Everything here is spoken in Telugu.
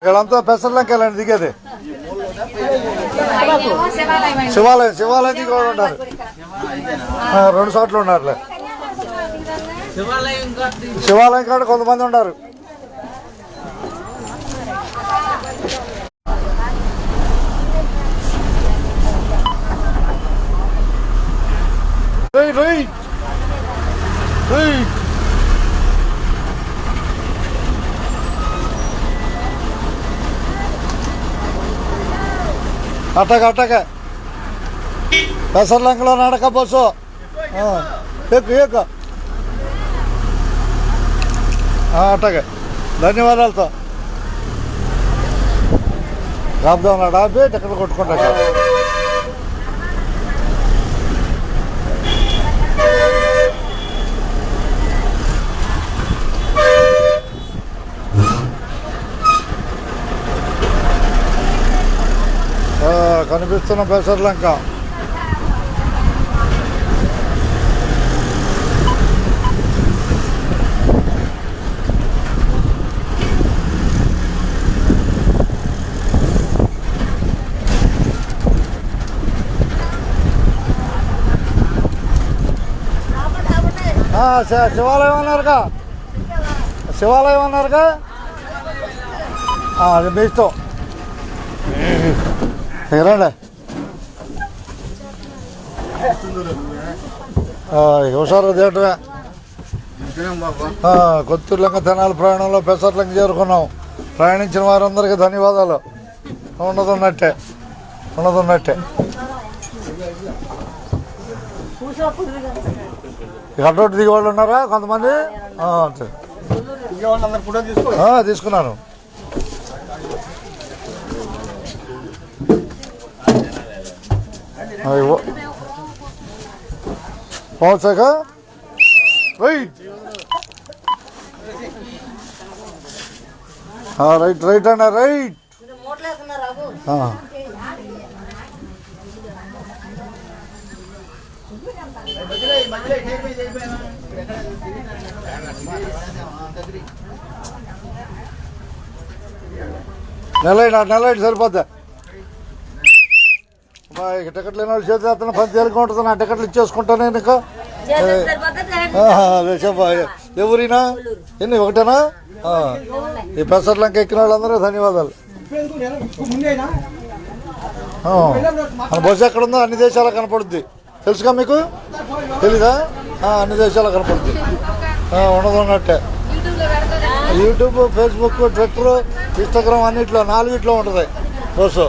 వీళ్ళంతా పెసర్లంక వెళ్ళండి దిగేది. శివాలయం దిగి కూడా ఉంటారు. 2 చోట్ల ఉన్నారులే. శివాలయం కాడ కొంతమంది ఉన్నారు. అట్టగా పెసర్లంకలో నడక బస్సు ఎక్కు అట్టగా ధన్యవాదాలతో రాబ్దాం డాబీ ఎక్కడ కొట్టుకుంటా. కనిపిస్తున్న పెసర్లంక శివాలయం అన్నారుగా అది మీ ఇష్టం. రండి హుషారు థియేటరే. కొత్తూరులంక తెనాలి ప్రయాణంలో పెసర్లంక చేరుకున్నాం. ప్రయాణించిన వారందరికీ ధన్యవాదాలు. ఉన్నదున్నట్టే అడ్డోటి దిగే వాళ్ళు ఉన్నారా కొంతమంది? తీసుకున్నాను. పోవచ్చాక రైట్ అన్న రైట్. నెలైట్ సరిపోద్దా? టికెట్లు లేని వాళ్ళు చేతి అతను 10 తేలిక ఉంటుంది. నా టికెట్లు ఇచ్చేసుకుంటానే నీకు. ఎవరినా ఎన్ని ఒకటేనా? ఈ పెసర్లంక ఎక్కిన వాళ్ళందరూ ధన్యవాదాలు. మన బస్సు ఎక్కడుందో అన్ని దేశాలు కనపడుద్ది. తెలుసుగా మీకు? తెలీదా? అన్ని దేశాలు కనపడుద్ది. ఉన్నట్టే యూట్యూబ్, ఫేస్బుక్, ట్విట్టర్, ఇన్స్టాగ్రామ్ అన్నిట్లో 4 ఉంటుంది బస్సు.